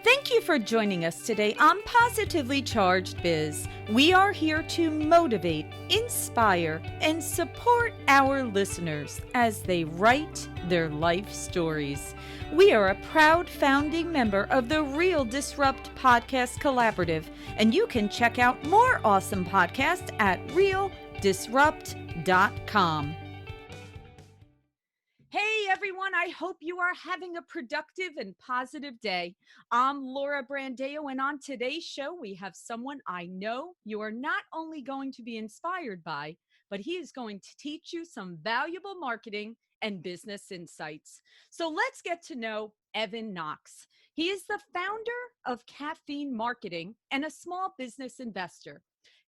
Thank you for joining us today on Positively Charged Biz. We are here to motivate, inspire, and support our listeners as they write their life stories. We are a proud founding member of the Real Disrupt Podcast Collaborative, and you can check out more awesome podcasts at realdisrupt.com. Hey everyone, I hope you are having a productive and positive day. I'm Laura Brandeo, and on today's show, we have someone I know you are not only going to be inspired by, but he is going to teach you some valuable marketing and business insights. So let's get to know Evan Knox. He is the founder of Caffeine Marketing and a small business investor.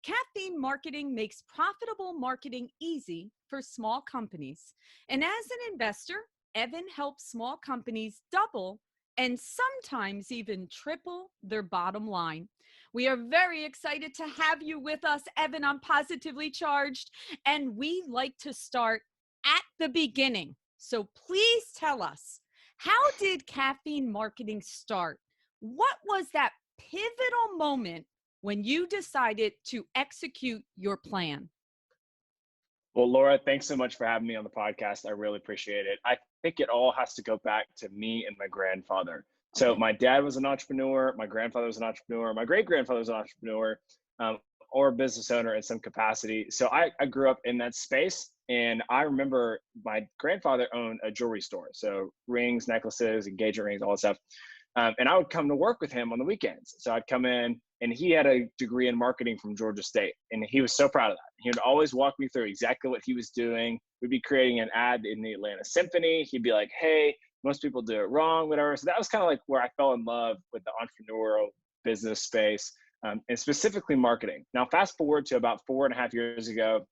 Caffeine Marketing makes profitable marketing easy for small companies. And as an investor, Evan helps small companies double and sometimes even triple their bottom line. We are very excited to have you with us, Evan, on Positively Charged. And we like to start at the beginning. So please tell us, how did Caffeine Marketing start? What was that pivotal moment when you decided to execute your plan? Well, Laura, thanks so much for having me on the podcast. I really appreciate it. I think it all has to go back to me and my grandfather. So my dad was an entrepreneur, my grandfather was an entrepreneur, my great-grandfather was an entrepreneur, or a business owner in some capacity. So I grew up in that space, and I remember my grandfather owned a jewelry store. So rings, necklaces, engagement rings, all that stuff. And I would come to work with him on the weekends. So I'd come in, and he had a degree in marketing from Georgia State. And he was so proud of that. He would always walk me through exactly what he was doing. We'd be creating an ad in the Atlanta Symphony. He'd be like, hey, most people do it wrong, whatever. So that was kind of like where I fell in love with the entrepreneurial business space, and specifically marketing. Now, fast forward to about 4.5 years ago,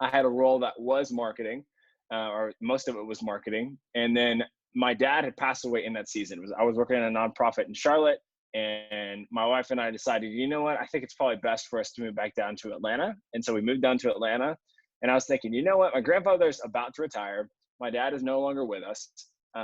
I had a role that was marketing, or most of it was marketing. And then my dad had passed away in that season. I was working in a nonprofit in Charlotte, and my wife and I decided, you know what, I think it's probably best for us to move back down to Atlanta. And so we moved down to Atlanta, and I was thinking, you know what, my grandfather's about to retire. My dad is no longer with us.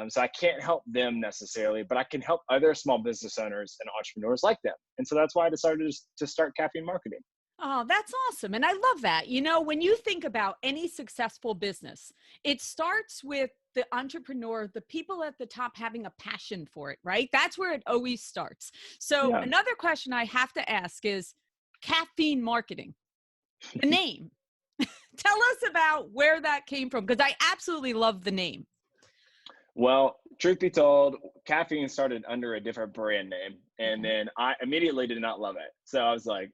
So I can't help them necessarily, but I can help other small business owners and entrepreneurs like them. And so that's why I decided to start Caffeine Marketing. Oh, that's awesome. And I love that. You know, when you think about any successful business, it starts with the entrepreneur, the people at the top having a passion for it, right? That's where it always starts. So Yeah. another question I have to ask is Caffeine Marketing, the name. Tell us about where that came from, because I absolutely love the name. Well, truth be told, caffeine started under a different brand name, and then I immediately did not love it. So I was like,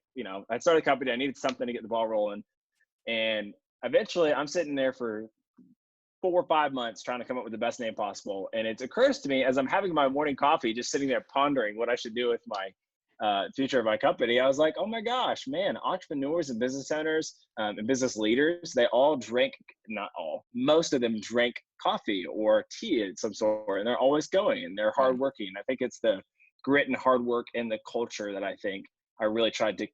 I started a company. I needed something to get the ball rolling, and eventually, I'm sitting there for 4 or 5 months trying to come up with the best name possible. And it occurs to me as I'm having my morning coffee, just sitting there pondering what I should do with my future of my company. I was like, oh my gosh, man, entrepreneurs and business owners and business leaders, they all drink, not all, most of them drink coffee or tea of some sort, and they're always going, and they're hardworking. I think it's the grit and hard work and the culture that I think I really tried to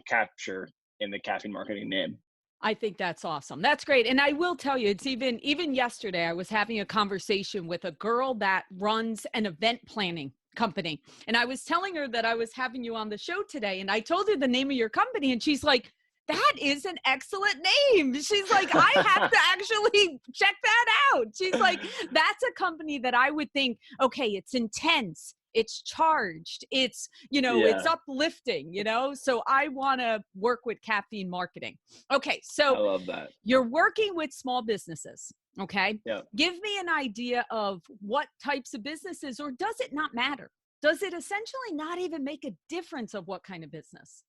capture in the Caffeine Marketing name. I think that's awesome. That's great. And I will tell you, it's even yesterday, I was having a conversation with a girl that runs an event planning company. And I was telling her that I was having you on the show today. And I told her the name of your company. And she's like, that is an excellent name. She's like, I have to actually check that out. She's like, that's a company that I would think, okay, it's intense. It's charged. It's, it's uplifting, so I want to work with Caffeine Marketing. Okay. So I love that. You're working with small businesses. Okay. Yeah. Give me an idea of what types of businesses, or does it not matter? Does it essentially not even make a difference of what kind of business?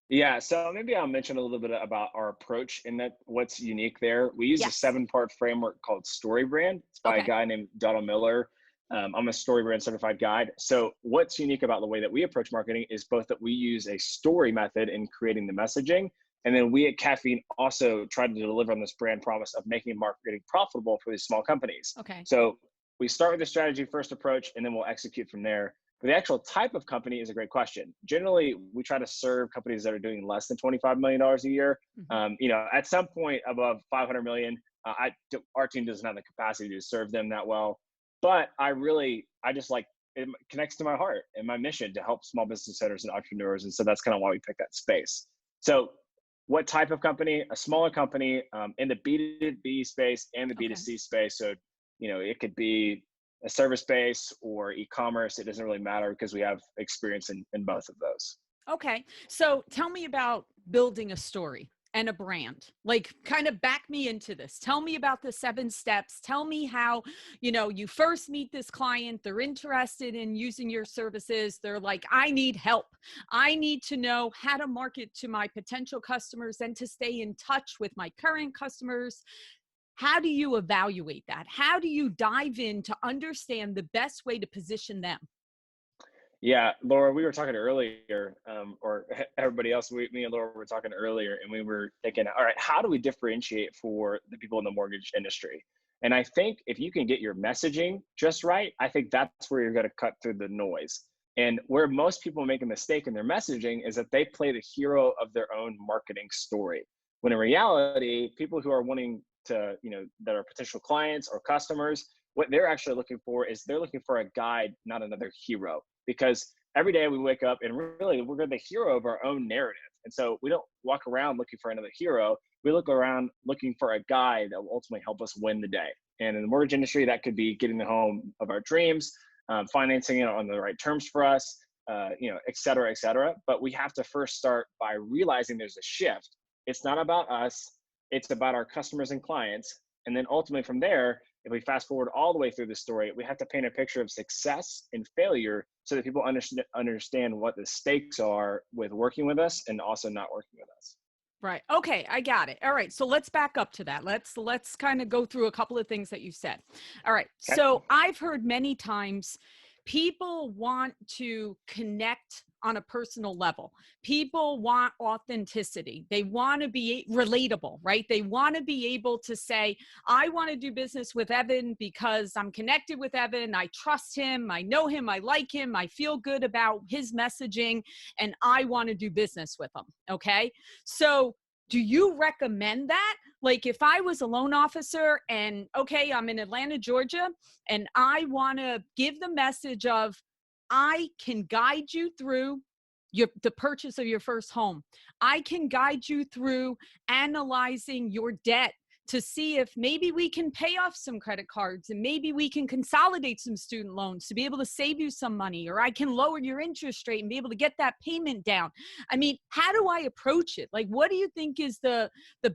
Yeah, so maybe I'll mention a little bit about our approach in that what's unique there. We use a 7-part framework called Story Brand. It's by a guy named Donald Miller. I'm a Story Brand certified guide. So what's unique about the way that we approach marketing is both that we use a story method in creating the messaging, and then we at Caffeine also try to deliver on this brand promise of making marketing profitable for these small companies. Okay. So we start with the strategy first approach, and then we'll execute from there. But the actual type of company is a great question. Generally, we try to serve companies that are doing less than $25 million a year. At some point above 500 million, our team doesn't have the capacity to serve them that well. But I just like it connects to my heart and my mission to help small business owners and entrepreneurs. And so that's kind of why we picked that space. So what type of company? A smaller company in the B2B space and the Okay. B2C space. So, it could be a service base or e-commerce. It doesn't really matter because we have experience in both of those. Okay. So tell me about building a story and a brand. Like, kind of back me into this. Tell me about the 7 steps. Tell me how, you first meet this client, they're interested in using your services. They're like, I need help. I need to know how to market to my potential customers and to stay in touch with my current customers. How do you evaluate that? How do you dive in to understand the best way to position them? Yeah, Laura, we were talking earlier, or everybody else, me and Laura were talking earlier, and we were thinking, all right, how do we differentiate for the people in the mortgage industry? And I think if you can get your messaging just right, I think that's where you're going to cut through the noise. And where most people make a mistake in their messaging is that they play the hero of their own marketing story. When in reality, people who are wanting to, that are potential clients or customers, what they're actually looking for is they're looking for a guide, not another hero. Because every day we wake up and really we're the hero of our own narrative. And so we don't walk around looking for another hero. We look around looking for a guide that will ultimately help us win the day. And in the mortgage industry, that could be getting the home of our dreams, financing it on the right terms for us, et cetera, et cetera. But we have to first start by realizing there's a shift. It's not about us. It's about our customers and clients. And then ultimately from there, if we fast forward all the way through the story, we have to paint a picture of success and failure so that people understand what the stakes are with working with us and also not working with us. Right. Okay, I got it. All right. So let's back up to that. Let's kind of go through a couple of things that you said. All right. Okay. So I've heard many times people want to connect on a personal level. People want authenticity. They want to be relatable, right? They want to be able to say, I want to do business with Evan because I'm connected with Evan. I trust him. I know him. I like him. I feel good about his messaging and I want to do business with him. Okay. So do you recommend that? Like if I was a loan officer and okay, I'm in Atlanta, Georgia, and I want to give the message of I can guide you through the purchase of your first home. I can guide you through analyzing your debt to see if maybe we can pay off some credit cards and maybe we can consolidate some student loans to be able to save you some money, or I can lower your interest rate and be able to get that payment down. I mean, how do I approach it? Like, what do you think is the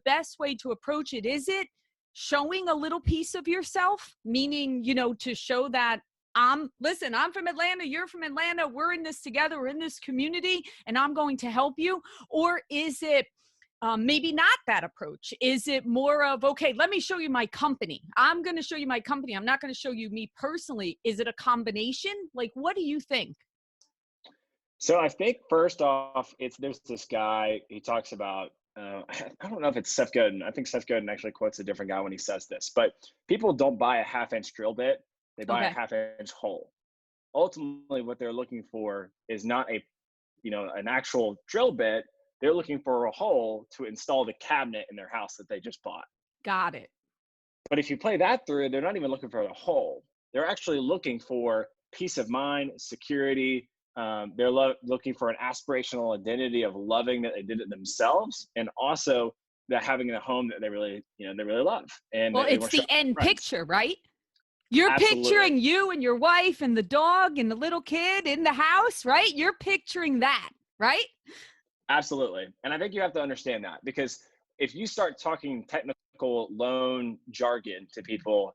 best way to approach it? Is it showing a little piece of yourself, meaning, to show that listen, I'm from Atlanta, you're from Atlanta, we're in this together, we're in this community, and I'm going to help you? Or is it maybe not that approach? Is it more of, okay, let me show you my company. I'm going to show you my company. I'm not going to show you me personally. Is it a combination? Like, what do you think? So I think first off, there's this guy, he talks about, I don't know if it's Seth Godin. I think Seth Godin actually quotes a different guy when he says this, but people don't buy a half-inch drill bit. They buy a Okay. half-inch hole. Ultimately, what they're looking for is not an actual drill bit. They're looking for a hole to install the cabinet in their house that they just bought. Got it. But if you play that through, they're not even looking for a hole. They're actually looking for peace of mind, security. They're looking for an aspirational identity of loving that they did it themselves, and also that having a home that they really love, and Well, they it's want to show the end friends. picture, right? You're Absolutely. picturing you and your wife and the dog and the little kid in the house, right? You're picturing that, right? Absolutely. And I think you have to understand that, because if you start talking technical loan jargon to people,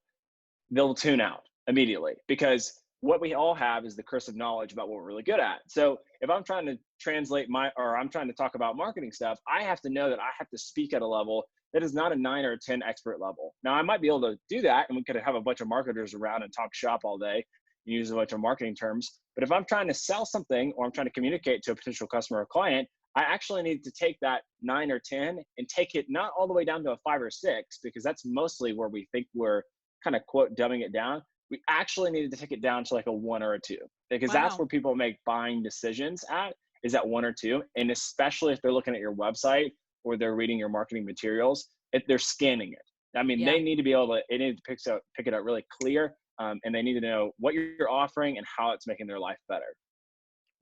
they'll tune out immediately, because what we all have is the curse of knowledge about what we're really good at. So if I'm trying to I'm trying to talk about marketing stuff, I have to know that I have to speak at a level that is not a 9 or a 10 expert level. Now I might be able to do that and we could have a bunch of marketers around and talk shop all day, use a bunch of marketing terms. But if I'm trying to sell something or I'm trying to communicate to a potential customer or client, I actually need to take that 9 or 10 and take it not all the way down to a 5 or 6, because that's mostly where we think we're kind of quote dumbing it down. We actually needed to take it down to like a 1 or a 2, because that's Wow. where people make buying decisions at, is at 1 or 2. And especially if they're looking at your website or they're reading your marketing materials, if they're scanning it. I mean, Yeah. they need to be able to, it needs to pick it up really clear. and they need to know what you're offering and how it's making their life better.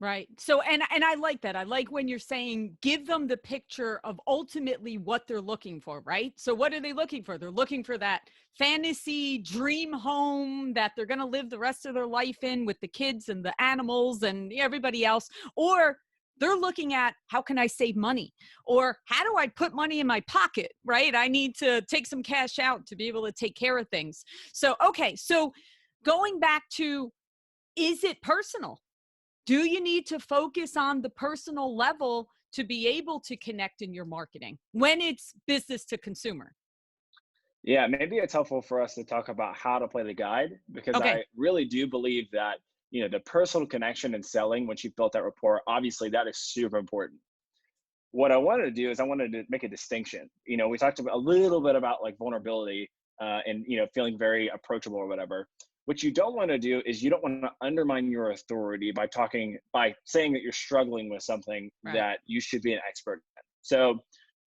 Right. So, and I like that. I like when you're saying give them the picture of ultimately what they're looking for, right? So what are they looking for? They're looking for that fantasy dream home that they're going to live the rest of their life in with the kids and the animals and everybody else. Or they're looking at how can I save money? Or how do I put money in my pocket, right? I need to take some cash out to be able to take care of things. So, okay. So going back to, is it personal? Do you need to focus on the personal level to be able to connect in your marketing when it's business to consumer? Yeah, maybe it's helpful for us to talk about how to play the guide, because Okay. I really do believe that, the personal connection and selling, once you've built that rapport, obviously that is super important. What I wanted to do is I wanted to make a distinction. We talked about a little bit about like vulnerability, and feeling very approachable or whatever. What you don't want to do is you don't want to undermine your authority by saying that you're struggling with something Right. that you should be an expert at. So,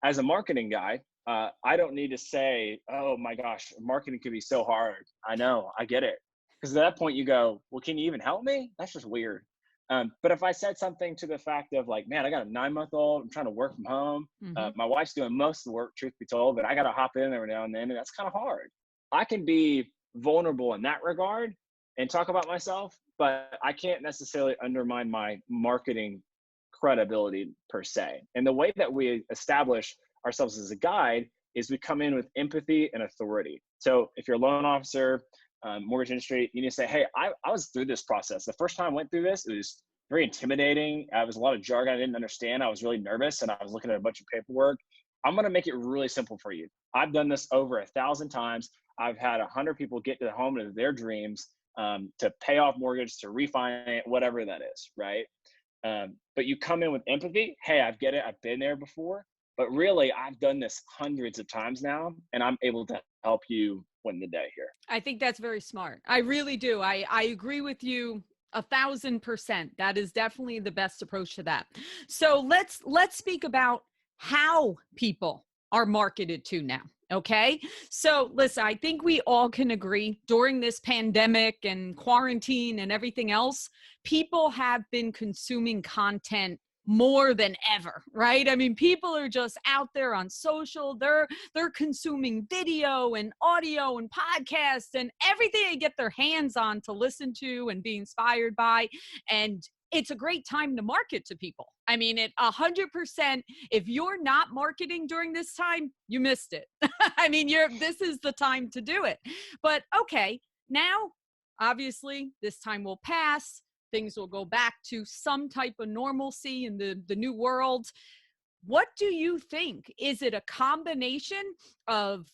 as a marketing guy, I don't need to say, "Oh my gosh, marketing can be so hard." I know, I get it, because at that point you go, "Well, can you even help me?" That's just weird. But if I said something to the fact of like, man, I got a 9-month-old, I'm trying to work from home. Mm-hmm. My wife's doing most of the work, truth be told, but I got to hop in every now and then, and that's kind of hard. I can be vulnerable in that regard and talk about myself, but I can't necessarily undermine my marketing credibility per se. And the way that we establish ourselves as a guide is we come in with empathy and authority. So if you're a loan officer, mortgage industry, you need to say, hey, I was through this process. The first time I went through this, it was very intimidating. It was a lot of jargon I didn't understand. I was really nervous and I was looking at a bunch of paperwork. I'm going to make it really simple for you. I've done this over 1,000 times. I've had 100 people get to the home of their dreams, to pay off mortgage, to refinance, whatever that is, right? But you come in with empathy. Hey, I get it. I've been there before, but really I've done this hundreds of times now, and I'm able to help you win the day here. I think that's very smart. I really do. I agree with you 1,000%. That is definitely the best approach to that. So let's speak about how people are marketed to now. Okay. So listen, I think we all can agree during this pandemic and quarantine and everything else, people have been consuming content more than ever, right? I mean, people are just out there on social. They're consuming video and audio and podcasts and everything they get their hands on to listen to and be inspired by. And it's a great time to market to people. I mean, 100%, if you're not marketing during this time, you missed it. I mean, this is the time to do it. But okay, now obviously this time will pass. Things will go back to some type of normalcy in the new world. What do you think? Is it a combination of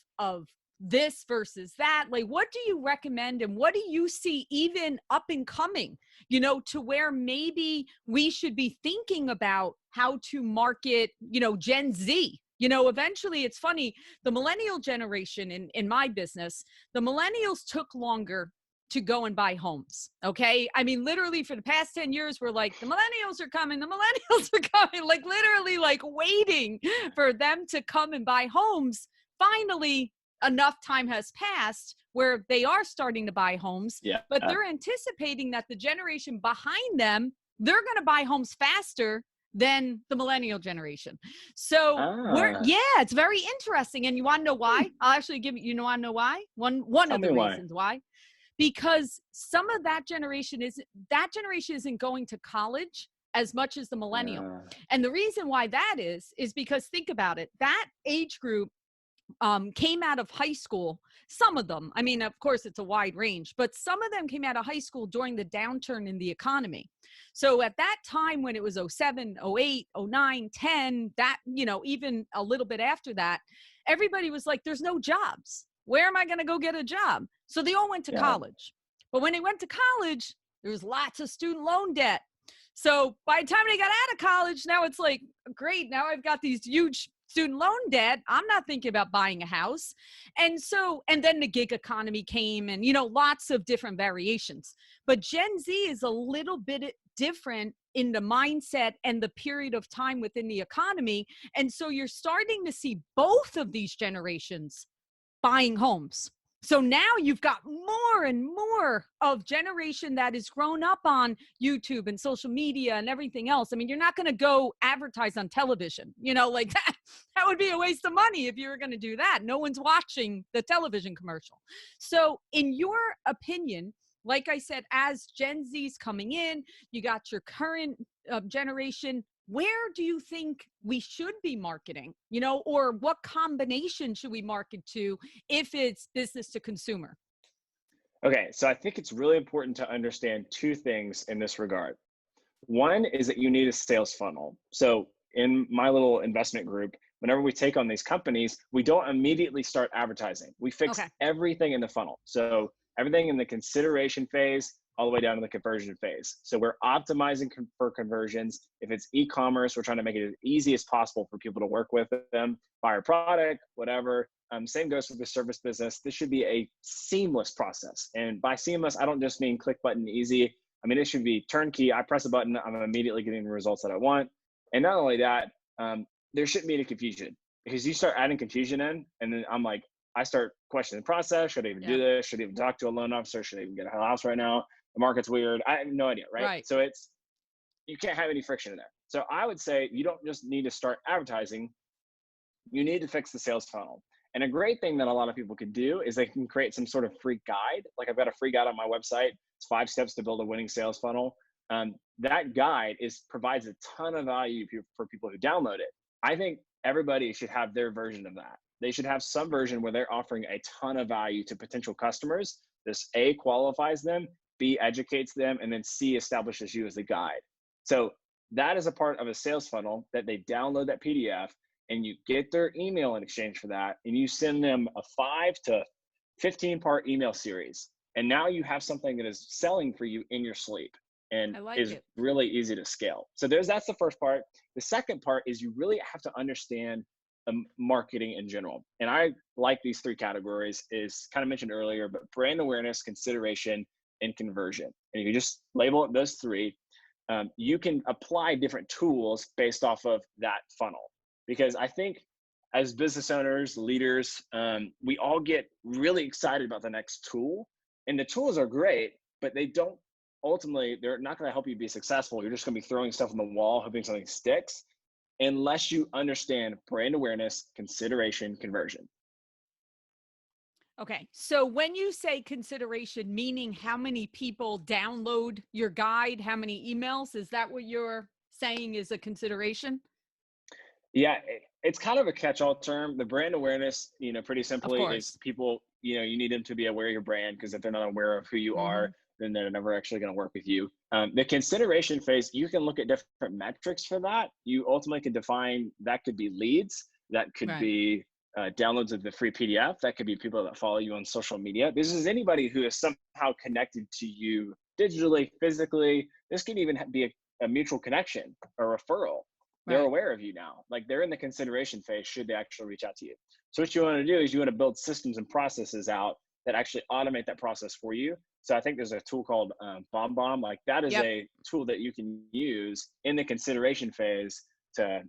this versus that? Like, what do you recommend and what do you see even up and coming, to where maybe we should be thinking about how to market, Gen Z? Eventually it's funny, the millennial generation in my business, the millennials took longer to go and buy homes. Okay. I mean, literally for the past 10 years, we're like, the millennials are coming, the millennials are coming, like literally like waiting for them to come and buy homes. Finally, enough time has passed where they are starting to buy homes, Yeah. but they're anticipating that the generation behind them, they're going to buy homes faster than the millennial generation. So Ah, it's very interesting. And you want to know why? I'll actually give want to know why? One tell of me the why. reasons why, because some of that generation isn't going to college as much as the millennial. Uh, And the reason why that is because think about it, that age group came out of high school. Some of them, I mean, of course, it's a wide range, but some of them came out of high school during the downturn in the economy. So at that time when it was 07, 08, 09, 10, that, even a little bit after that, everybody was like, there's no jobs. Where am I going to go get a job? So they all went to yeah. college. But when they went to college, there was lots of student loan debt. So by the time they got out of college, now it's like, great, now I've got these huge student loan debt. I'm not thinking about buying a house. And then the gig economy came and, lots of different variations. But Gen Z is a little bit different in the mindset and the period of time within the economy. And so you're starting to see both of these generations buying homes. So now you've got more and more of generation that is grown up on YouTube and social media and everything else. I mean, you're not going to go advertise on television, like that. That would be a waste of money if you were going to do that. No one's watching the television commercial. So in your opinion, like I said, as Gen Z's coming in, you got your current generation. Where do you think we should be marketing, or what combination should we market to if it's business to consumer? Okay, so I think it's really important to understand two things in this regard. One is that you need a sales funnel. So in my little investment group, whenever we take on these companies, we don't immediately start advertising. We fix Okay. everything in the funnel. So everything in the consideration phase all the way down to the conversion phase. So we're optimizing for conversions. If it's e-commerce, we're trying to make it as easy as possible for people to work with them, buy our product, whatever. Same goes with the service business. This should be a seamless process. And by seamless, I don't just mean click button easy. I mean, it should be turnkey. I press a button, I'm immediately getting the results that I want. And not only that, there shouldn't be any confusion, because you start adding confusion in, and then I start questioning the process. Should I even do this? Should I even talk to a loan officer? Should I even get a house right now? The market's weird. I have no idea, right? So you can't have any friction in there. So I would say you don't just need to start advertising. You need to fix the sales funnel. And a great thing that a lot of people can do is they can create some sort of free guide. Like, I've got a free guide on my website. It's 5 steps to build a winning sales funnel. That guide provides a ton of value for people who download it. I think everybody should have their version of that. They should have some version where they're offering a ton of value to potential customers. This A, qualifies them, B, educates them, and then C, establishes you as the guide. So that is a part of a sales funnel that they download that PDF, and you get their email in exchange for that, and you send them a 5 to 15 part email series. And now you have something that is selling for you in your sleep and is really easy to scale. So that's the first part. The second part is you really have to understand marketing in general. And I like these 3 categories, is kind of mentioned earlier, but brand awareness, consideration, and conversion. And if you just label it those 3, you can apply different tools based off of that funnel. Because I think as business owners, leaders, we all get really excited about the next tool. And the tools are great, but they're not going to help you be successful. You're just going to be throwing stuff on the wall, hoping something sticks, unless you understand brand awareness, consideration, conversion. Okay. So when you say consideration, meaning how many people download your guide, how many emails, is that what you're saying is a consideration? Yeah, it's kind of a catch-all term. The brand awareness, pretty simply, is people, you need them to be aware of your brand, because if they're not aware of who you are, then they're never actually going to work with you. The consideration phase, you can look at different metrics for that. You ultimately can define, that could be leads, that could be downloads of the free PDF, that could be people that follow you on social media. This is anybody who is somehow connected to you digitally, physically. This can even be a mutual connection or referral. They're aware of you now. Like, they're in the consideration phase should they actually reach out to you. So what you want to do is you want to build systems and processes out that actually automate that process for you. So I think there's a tool called BombBomb. Like, that is a tool that you can use in the consideration phase to,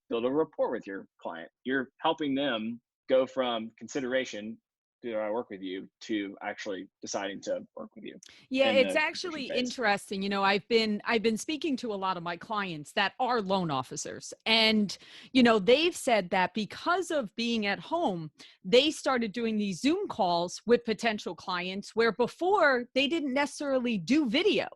build a rapport with your client. You're helping them go from consideration, do I work with you, to actually deciding to work with you. Yeah, it's actually interesting. I've been speaking to a lot of my clients that are loan officers, and they've said that because of being at home, they started doing these Zoom calls with potential clients where before they didn't necessarily do video.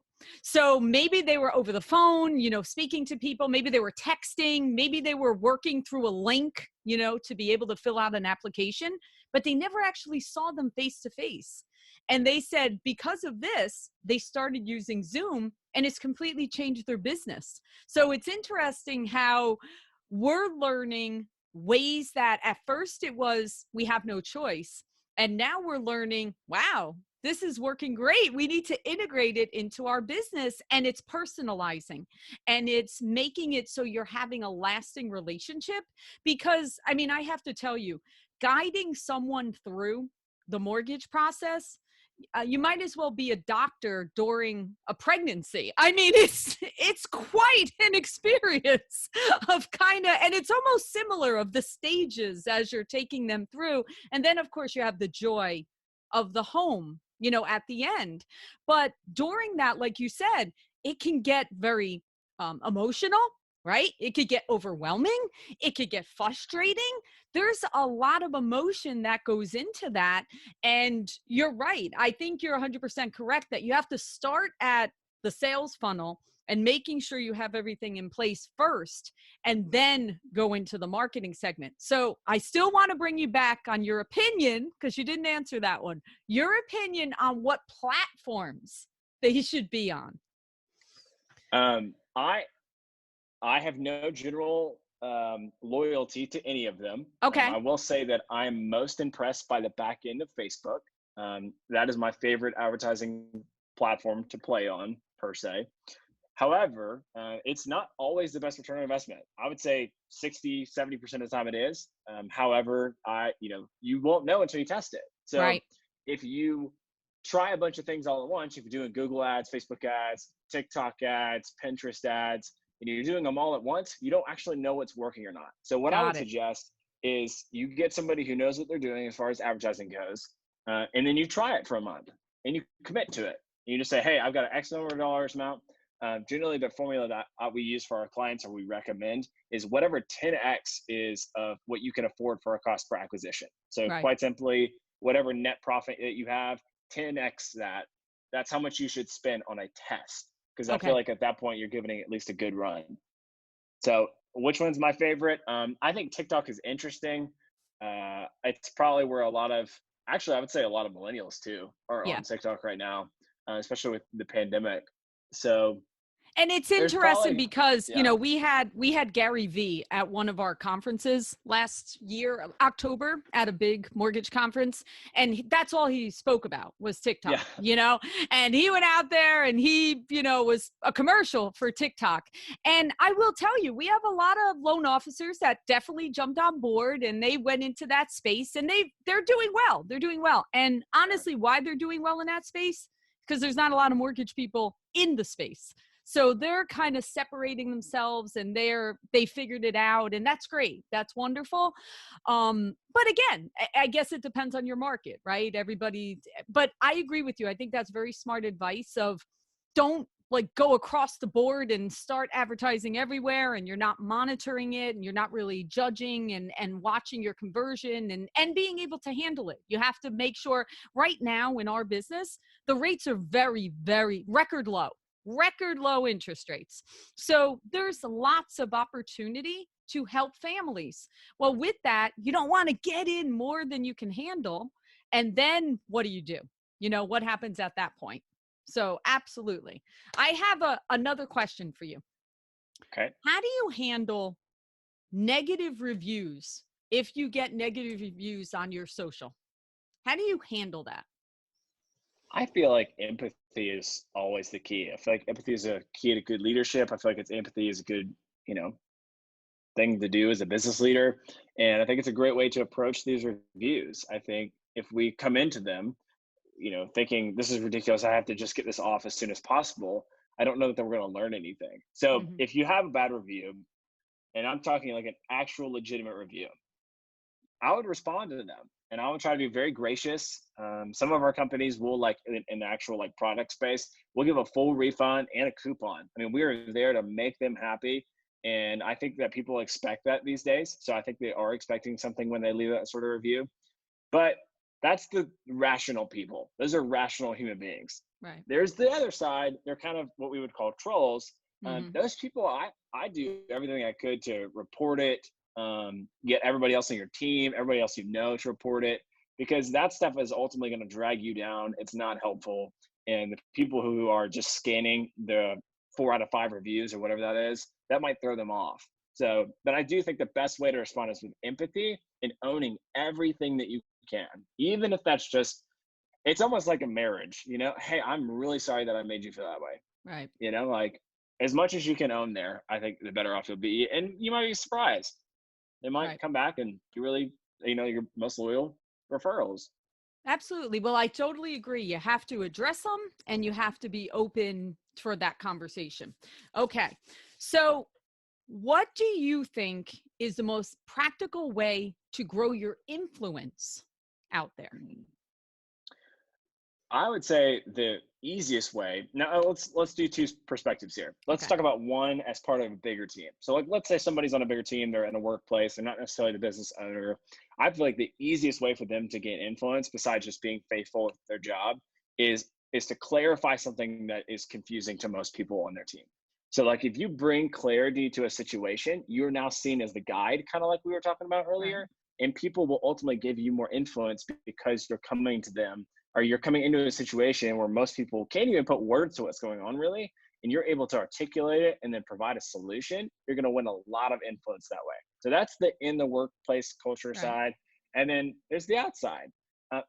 So maybe they were over the phone, speaking to people, maybe they were texting, maybe they were working through a link, to be able to fill out an application, but they never actually saw them face to face. And they said because of this, they started using Zoom, and it's completely changed their business. So it's interesting how we're learning ways that at first it was, we have no choice. And now we're learning, wow, this is working great. We need to integrate it into our business, and it's personalizing, and it's making it so you're having a lasting relationship. Because I have to tell you, guiding someone through the mortgage process, you might as well be a doctor during a pregnancy. It's quite an experience of and it's almost similar of the stages as you're taking them through. And then of course you have the joy of the home, at the end. But during that, like you said, it can get very emotional, right? It could get overwhelming. It could get frustrating. There's a lot of emotion that goes into that. And you're right. I think you're 100% correct that you have to start at the sales funnel and making sure you have everything in place first and then go into the marketing segment. So I still want to bring you back on your opinion, because you didn't answer that one. Your opinion on what platforms they should be on. I have no general loyalty to any of them. Okay. I will say that I'm most impressed by the back end of Facebook. That is my favorite advertising platform to play on, per se. However, it's not always the best return on investment. I would say 60, 70% of the time it is. However, you won't know until you test it. So right. If you try a bunch of things all at once, if you're doing Google ads, Facebook ads, TikTok ads, Pinterest ads, and you're doing them all at once, you don't actually know what's working or not. So what I would suggest is you get somebody who knows what they're doing as far as advertising goes, and then you try it for a month and you commit to it. And you just say, hey, I've got an X number of dollars amount. Generally, the formula that we use for our clients or we recommend is whatever 10x is of what you can afford for a cost per acquisition. So quite simply, whatever net profit that you have, 10x that. That's how much you should spend on a test. Because I feel like at that point, you're giving it at least a good run. So which one's my favorite? I think TikTok is interesting. It's probably where I would say a lot of millennials too are on TikTok right now, especially with the pandemic. So and it's interesting because, we had Gary V at one of our conferences last year, October, at a big mortgage conference. And that's all he spoke about was TikTok, and he went out there and he, was a commercial for TikTok. And I will tell you, we have a lot of loan officers that definitely jumped on board and they went into that space and they're doing well. They're doing well. And honestly, why they're doing well in that space? Because there's not a lot of mortgage people in the space. So they're kind of separating themselves and they figured it out, and that's great. That's wonderful. But again, I guess it depends on your market, right? But I agree with you. I think that's very smart advice of don't go across the board and start advertising everywhere and you're not monitoring it and you're not really judging and watching your conversion and being able to handle it. You have to make sure right now in our business, the rates are very, very record low interest rates. So there's lots of opportunity to help families. Well, with that, you don't want to get in more than you can handle. And then what do? What happens at that point? So absolutely. I have another question for you. Okay. How do you handle negative reviews if you get negative reviews on your social? How do you handle that? I feel like empathy is always the key. I feel like empathy is a key to good leadership. I feel like empathy is a good, thing to do as a business leader. And I think it's a great way to approach these reviews. I think if we come into them, thinking this is ridiculous, I have to just get this off as soon as possible, I don't know that we're going to learn anything. So if you have a bad review, and I'm talking like an actual legitimate review, I would respond to them and I would try to be very gracious. Some of our companies will in the actual product space, we'll give a full refund and a coupon. I mean, we are there to make them happy. And I think that people expect that these days. So I think they are expecting something when they leave that sort of review. But that's the rational people. Those are rational human beings. Right. There's the other side. They're kind of what we would call trolls. Those people, I do everything I could to report it, get everybody else on your team, everybody else to report it, because that stuff is ultimately going to drag you down. It's not helpful. And the people who are just scanning the 4 out of 5 reviews or whatever that is, that might throw them off. So, but I do think the best way to respond is with empathy and owning everything that you can, even if that's just, it's almost like a marriage, hey, I'm really sorry that I made you feel that way. Right. As much as you can own there, I think the better off you'll be. And you might be surprised. They might come back and you really, your most loyal referrals. Absolutely. Well, I totally agree. You have to address them and you have to be open for that conversation. Okay. So what do you think is the most practical way to grow your influence out there? I would say the easiest way. Now let's do two perspectives here. Let's Okay. talk about one as part of a bigger team. So like let's say somebody's on a bigger team, they're in a workplace, they're not necessarily the business owner. I feel like the easiest way for them to gain influence, besides just being faithful with their job, is to clarify something that is confusing to most people on their team. So like if you bring clarity to a situation, you're now seen as the guide, kind of like we were talking about Right. earlier, and people will ultimately give you more influence because you're coming to them, or you're coming into a situation where most people can't even put words to what's going on really, and you're able to articulate it and then provide a solution. You're going to win a lot of influence that way. So that's the in the workplace culture Right. side. And then there's the outside.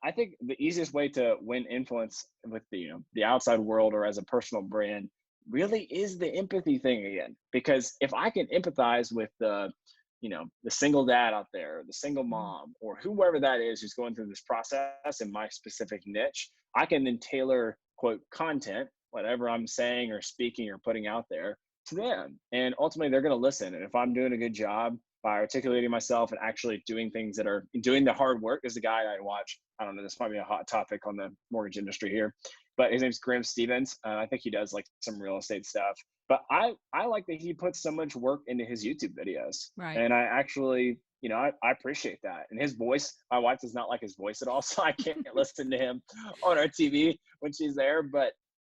I think the easiest way to win influence with the outside world or as a personal brand really is the empathy thing again. Because if I can empathize with the single dad out there, the single Mhm. mom, or whoever that is who's going through this process in my specific niche, I can then tailor quote content, whatever I'm saying or speaking or putting out there, to them. And ultimately they're going to listen. And if I'm doing a good job by articulating myself and actually doing things that are doing the hard work, is the guy I watch. I don't know, this might be a hot topic on the mortgage industry here, but his name's Graham Stevens. I think he does like some real estate stuff. But I like that he puts so much work into his YouTube videos, Right. and I actually, I appreciate that. And his voice, my wife does not like his voice at all, so I can't listen to him on our TV when she's there. But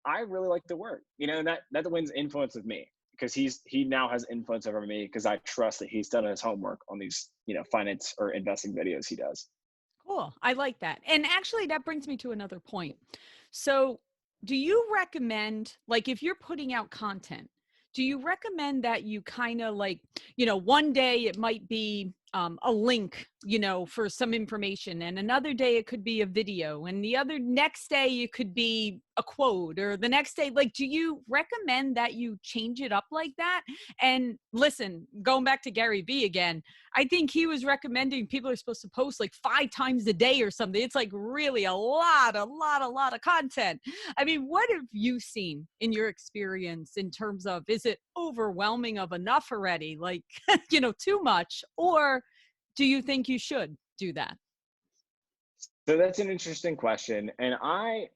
I really like the work, and that wins influence with me, because he now has influence over me because I trust that he's done his homework on these, finance or investing videos he does. Cool. I like that. And actually, that brings me to another point. So, do you recommend, like, if you're putting out content, do you recommend that you kind of like, one day it might be a link, for some information, and another day it could be a video, and the other next day it could be a quote, or the next day, like, do you recommend that you change it up like that? And listen, going back to Gary Vee again, I think he was recommending people are supposed to post like 5 times a day or something. It's like really a lot of content. I mean, what have you seen in your experience in terms of, is it overwhelming of enough already? Like, too much? Or do you think you should do that? So that's an interesting question. And I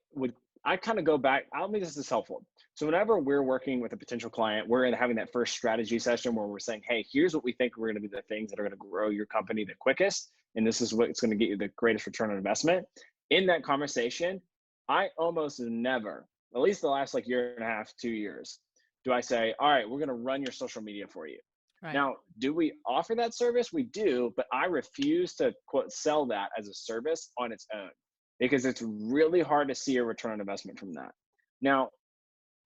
kind of go back, I'll make this helpful. So whenever we're working with a potential client, we're in having that first strategy session where we're saying, hey, here's what we think we're going to be the things that are going to grow your company the quickest. And this is what's going to get you the greatest return on investment. In that conversation, I almost never, at least the last like year and a half, 2 years, do I say, all right, we're going to run your social media for you. Right. Now, do we offer that service? We do, but I refuse to quote sell that as a service on its own, because it's really hard to see a return on investment from that. Now,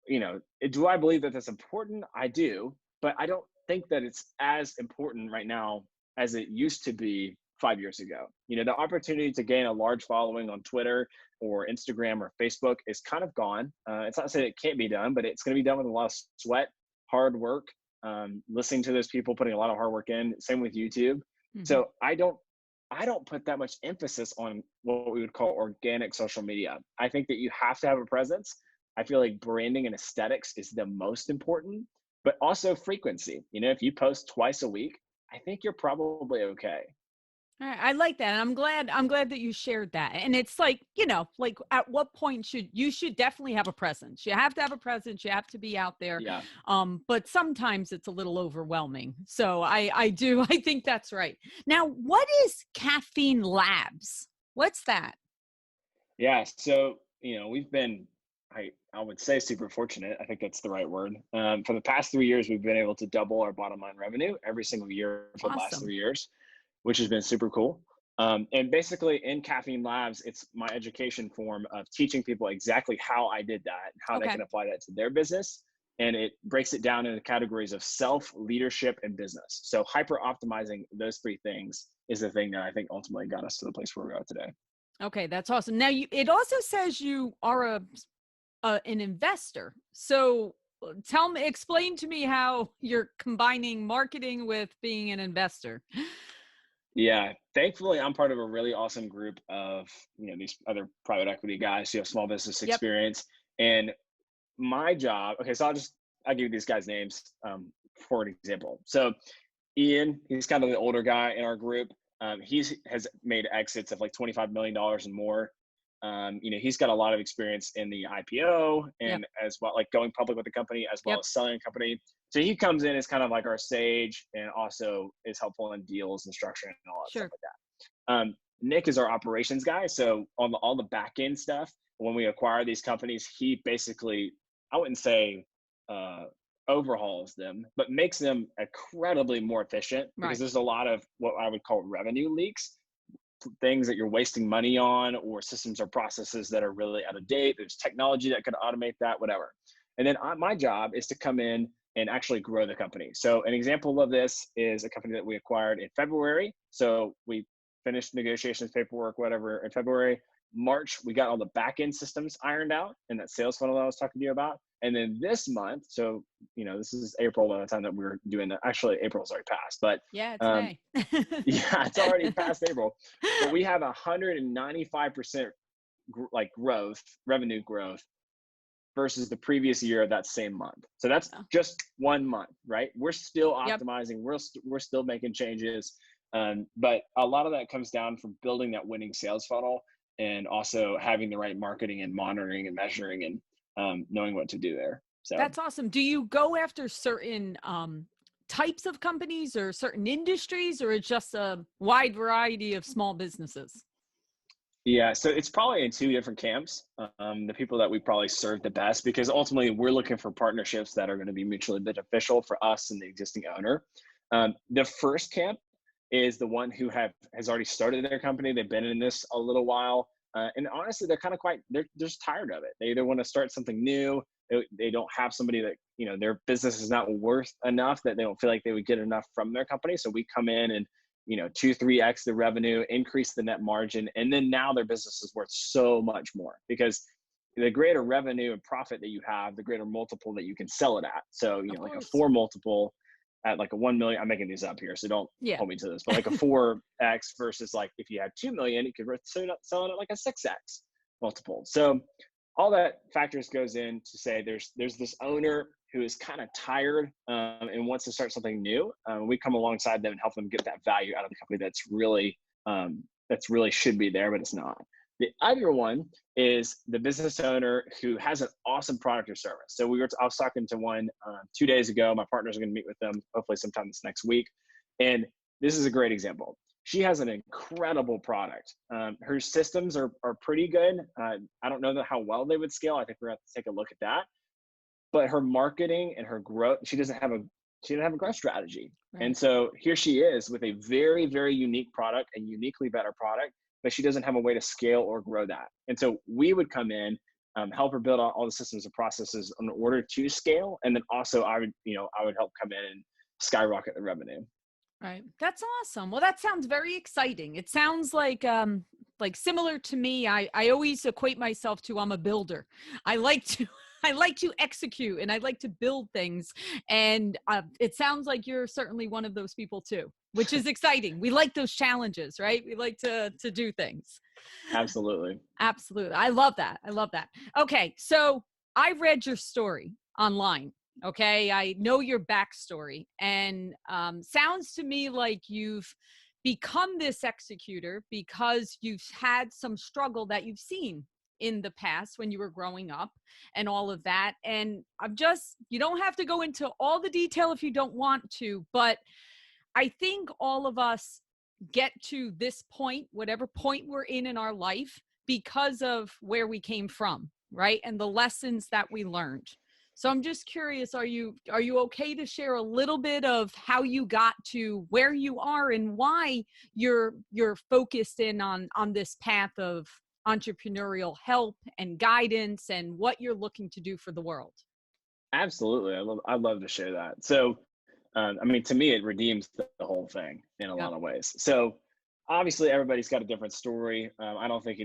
do I believe that that's important? I do, but I don't think that it's as important right now as it used to be 5 years ago. The opportunity to gain a large following on Twitter or Instagram or Facebook is kind of gone. It's not saying it can't be done, but it's going to be done with a lot of sweat, hard work, listening to those people putting a lot of hard work in. Same with YouTube. Hmm. So I don't put that much emphasis on what we would call organic social media. I think that you have to have a presence. I feel like branding and aesthetics is the most important, but also frequency. If you post twice a week, I think you're probably okay. All right, I like that. And I'm glad that you shared that. And it's like, like at what point should definitely have a presence. You have to have a presence, you have to be out there. Yeah. But sometimes it's a little overwhelming. So I think that's right. Now, what is Caffeine Labs? What's that? Yeah. So, we've been, I would say super fortunate. I think that's the right word. For the past 3 years, we've been able to double our bottom line revenue every single year for the last Awesome. 3 years, which has been super cool. And basically, in Caffeine Labs, it's my education form of teaching people exactly how I did that and how they Okay. can apply that to their business. And it breaks it down into categories of self, leadership, and business. So, hyper optimizing those three things is the thing that I think ultimately got us to the place where we are today. Okay, that's awesome. Now, it also says you are an investor. So explain to me how you're combining marketing with being an investor. Yeah, thankfully, I'm part of a really awesome group of these other private equity guys who have small business Yep. experience. And my job, okay, so I'll give you these guys' names for an example. So Ian, he's kind of the older guy in our group. He's has made exits of like $25 million and more. He's got a lot of experience in the IPO Yep. and as well, like going public with the company as well Yep. as selling a company. So he comes in as kind of like our sage and also is helpful in deals and structuring and all that stuff Sure. like that. Nick is our operations guy. So on all the back end stuff, when we acquire these companies, he basically, I wouldn't say overhauls them, but makes them incredibly more efficient because Right. there's a lot of what I would call revenue leaks, things that you're wasting money on, or systems or processes that are really out of date. There's technology that could automate that, whatever. And then my job is to come in and actually grow the company. So an example of this is a company that we acquired in February. So we finished negotiations, paperwork, whatever in February. March, we got all the back end systems ironed out and that sales funnel that I was talking to you about. And then this month, so this is April by the time that we're doing that. Actually, April's already passed, but Yeah, it's um, May. yeah, it's already past April. But we have 195% revenue growth versus the previous year of that same month. So that's Oh, just 1 month, right? We're still yep. optimizing. We're still making changes. But a lot of that comes down from building that winning sales funnel and also having the right marketing and monitoring and measuring and knowing what to do there. So That's awesome. Do you go after certain types of companies or certain industries, or it's just a wide variety of small businesses? yeah, so it's probably in two different camps. The people that we probably serve the best, because ultimately we're looking for partnerships that are going to be mutually beneficial for us and the existing owner. The first camp is the one who has already started their company. They've been in this a little while, and honestly, they're kind of they're just tired of it. They either want to start something new. They don't have somebody that their business is not worth enough that they don't feel like they would get enough from their company. So we come in and 2-3x the revenue, increase the net margin, and then now their business is worth so much more because the greater revenue and profit that you have, the greater multiple that you can sell it at. So Of like a course. 4 multiple at like a 1 million, I'm making these up here, so don't Yeah. hold me to this, but like a 4x versus like if you had 2 million, you could sell it at like a 6x multiple. So all that factors goes in to say there's this owner who is kind of tired and wants to start something new. We come alongside them and help them get that value out of the company that's really should be there, but it's not. The other one is the business owner who has an awesome product or service. So I was talking to one 2 days ago. My partners are going to meet with them hopefully sometime this next week, and this is a great example. She has an incredible product. Her systems are pretty good. I don't know how well they would scale. I think we're going to have to take a look at that. But her marketing and her growth, she doesn't have a growth strategy. Right. And so here she is with a very, very unique product, a uniquely better product, but she doesn't have a way to scale or grow that. And so we would come in, help her build out all the systems and processes in order to scale. And then also I would help come in and skyrocket the revenue. Right. That's awesome. Well, that sounds very exciting. It sounds like similar to me. I always equate myself to I'm a builder. I like to I like to execute and I like to build things. And it sounds like you're certainly one of those people too, which is exciting. We like those challenges, right? We like to do things. Absolutely. Absolutely. I love that. I love that. Okay. So I read your story online. Okay. I know your backstory, and sounds to me like you've become this executor because you've had some struggle that you've seen in the past when you were growing up and all of that. And you don't have to go into all the detail if you don't want to, but I think all of us get to this point, whatever point we're in our life, because of where we came from, right? And the lessons that we learned. So I'm just curious, are you okay to share a little bit of how you got to where you are and why you're focused in on this path of entrepreneurial help and guidance and what you're looking to do for the world? Absolutely. I'd love to share that. So to me, it redeems the whole thing in a Yep. lot of ways. So obviously everybody's got a different story. I don't think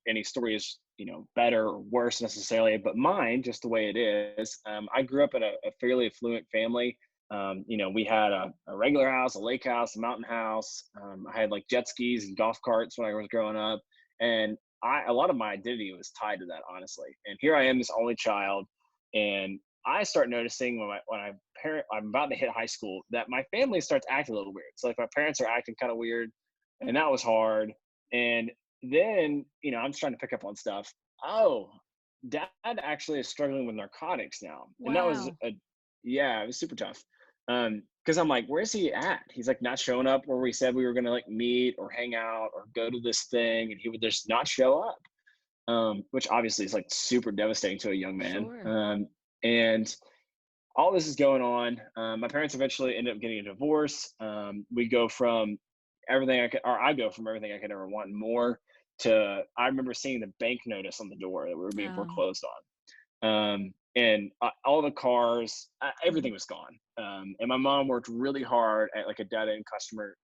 any story is, better or worse necessarily, but mine, just the way it is. I grew up in a fairly affluent family. We had a regular house, a lake house, a mountain house. I had like jet skis and golf carts when I was growing up. And a lot of my identity was tied to that, honestly. And here I am, this only child. And I start noticing I'm about to hit high school that my family starts acting a little weird. So like my parents are acting kind of weird, and that was hard. And then, I'm just trying to pick up on stuff. Oh, dad actually is struggling with narcotics now. And that was Wow. yeah, it was super tough. Cause I'm like, where's he at? He's like not showing up where we said we were going to like meet or hang out or go to this thing. And he would just not show up. Which obviously is like super devastating to a young man. Sure. And all this is going on. My parents eventually ended up getting a divorce. We go from everything I go from everything I could ever want and more to, I remember seeing the bank notice on the door that we were being Oh. foreclosed on. And all the cars, Mhm. everything was gone. And my mom worked really hard at like a data and customer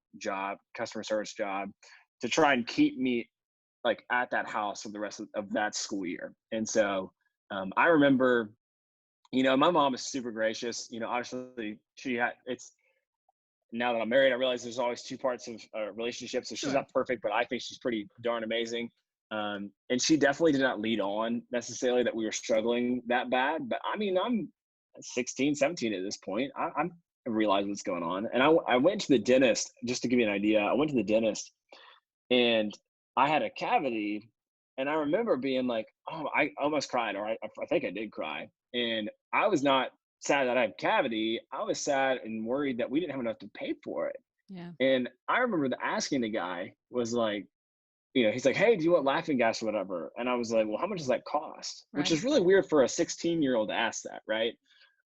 service job to try and keep me like at that house for the rest of that school year. And so I remember, my mom is super gracious. Obviously she had it's now that I'm married, I realize there's always two parts of a relationship. So she's Sure. not perfect, but I think she's pretty darn amazing. And she definitely did not lead on necessarily that we were struggling that bad. But I mean, I'm 16, 17 at this point. I realize what's going on. And I went to the dentist, just to give you an idea. I went to the dentist and I had a cavity. And I remember being like, oh, I almost cried, or I think I did cry. And I was not sad that I had cavity. I was sad and worried that we didn't have enough to pay for it. Yeah. And I remember asking the guy was like, he's like, hey, do you want laughing gas or whatever? And I was like, well, how much does that cost? Which Right. is really weird for a 16-year-old to ask that, right?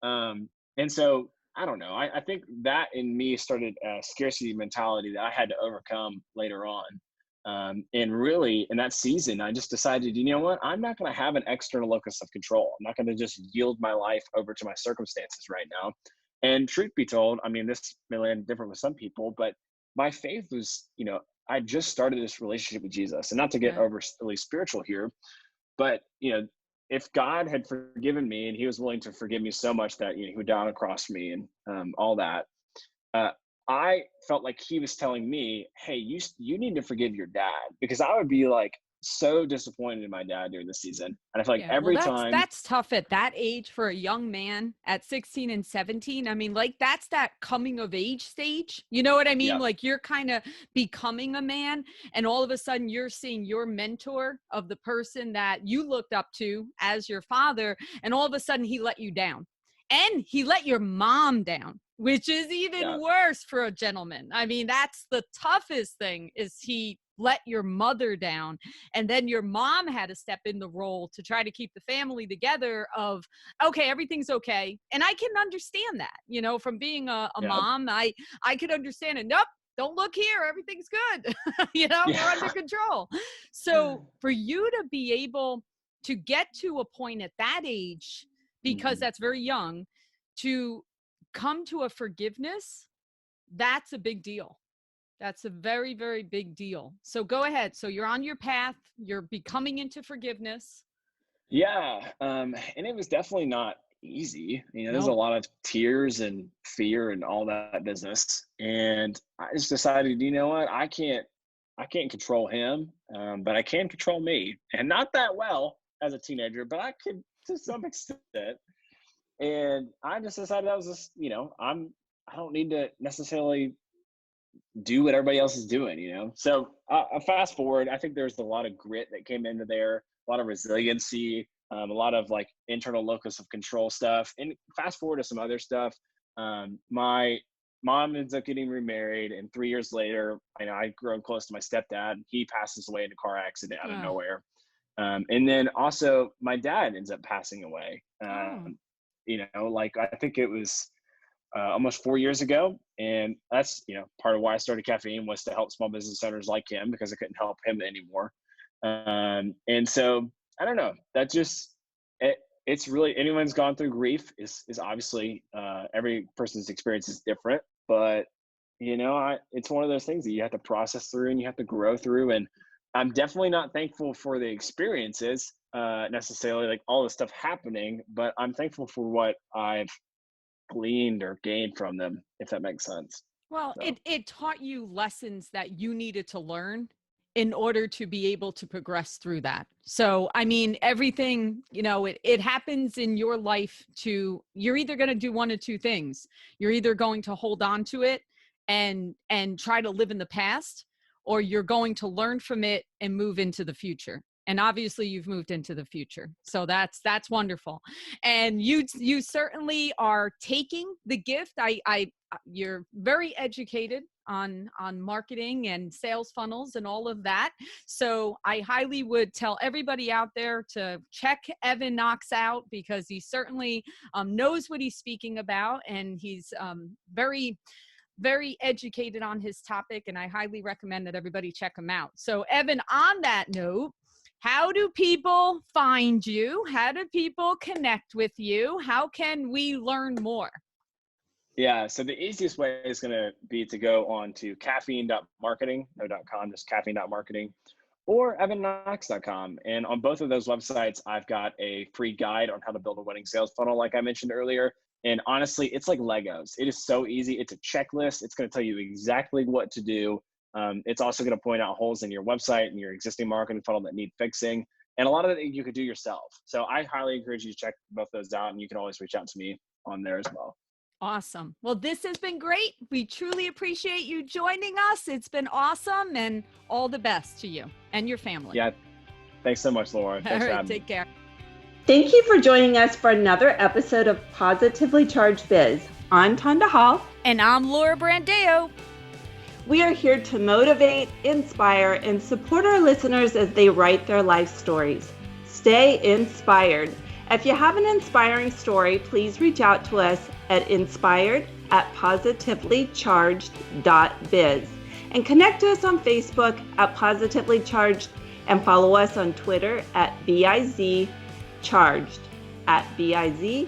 And so I don't know. I think that in me started a scarcity mentality that I had to overcome later on. And really, in that season, I just decided, you know what? I'm not going to have an external locus of control. I'm not going to just yield my life over to my circumstances right now. And truth be told, I mean, this may land different with some people, but my faith was, I just started this relationship with Jesus. And not to get Right. overly spiritual here, but if God had forgiven me and He was willing to forgive me so much that He would die on a cross for me and all that, uh, I felt like He was telling me, "Hey, you need to forgive your dad," because I would be like so disappointed in my dad during the season, and I feel like Yeah, well, every that's time, that's tough at that age for a young man at 16 and 17. I mean, like that's that coming of age stage. You know what I mean? yeah, Like you're kind of becoming a man and all of a sudden you're seeing your mentor of the person that you looked up to as your father and all of a sudden he let you down. And he let your mom down, which is yeah, even worse for a gentleman. I mean, that's the toughest thing is he let your mother down and then your mom had to step in the role to try to keep the family together of okay, everything's okay. And I can understand that, from being a yeah, mom, I could understand it. Nope, don't look here, everything's good. We're under yeah, control. So for you to be able to get to a point at that age, because Mhm. that's very young, to come to a forgiveness, that's a big deal. That's a very, very big deal. So go ahead. So you're on your path, you're becoming into forgiveness. Yeah, and it was definitely not easy. There's a No. lot of tears and fear and all that business. And I just decided, you know what? I can't control him, but I can control me, and not that well as a teenager, but I could to some extent. And I just decided I was just, I don't need to necessarily do what everybody else is doing. So fast forward, I think there's a lot of grit that came into there, a lot of resiliency, a lot of like internal locus of control stuff. And fast forward to some other stuff. My mom ends up getting remarried, and 3 years later, I'd grown close to my stepdad. He passes away in a car accident out of Oh. nowhere. And then also my dad ends up passing away. Oh. Like I think it was almost 4 years ago. And that's, part of why I started Caffeine was to help small business owners like him because I couldn't help him anymore. And so I don't know, that just, it's really, anyone's gone through grief is obviously, every person's experience is different, but it's one of those things that you have to process through and you have to grow through. And I'm definitely not thankful for the experiences, necessarily like all the stuff happening, but I'm thankful for what I've gleaned or gained from them, if that makes sense. Well, So it taught you lessons that you needed to learn in order to be able to progress through that. So, I mean, everything, it happens in your life you're either going to do one of two things. You're either going to hold on to it and try to live in the past, or you're going to learn from it and move into the future. And obviously you've moved into the future. So that's wonderful. And you certainly are taking the gift. You're very educated on marketing and sales funnels and all of that. So I highly would tell everybody out there to check Evan Knox out, because he certainly knows what he's speaking about, and he's very, very educated on his topic, and I highly recommend that everybody check him out. So Evan, on that note, how do people find you? How do people connect with you? How can we learn more? Yeah, so the easiest way is going to be to go on to caffeine.marketing, no .com, just caffeine.marketing, or evanknox.com. And on both of those websites, I've got a free guide on how to build a winning sales funnel, like I mentioned earlier. And honestly, it's like Legos. It is so easy. It's a checklist. It's going to tell you exactly what to do. It's also going to point out holes in your website and your existing marketing funnel that need fixing. And a lot of it you could do yourself. So I highly encourage you to check both those out, and you can always reach out to me on there as well. Awesome. Well, this has been great. We truly appreciate you joining us. It's been awesome, and all the best to you and your family. Yeah. Thanks so much, Laura. Thanks for having me. Take care. Thank you for joining us for another episode of Positively Charged Biz. I'm Tonda Hall. And I'm Laura Brandeo. We are here to motivate, inspire, and support our listeners as they write their life stories. Stay inspired. If you have an inspiring story, please reach out to us at inspired@positivelycharged.biz, and connect to us on Facebook at Positively Charged, and follow us on Twitter at BIZCharged, at BIZCHARGED.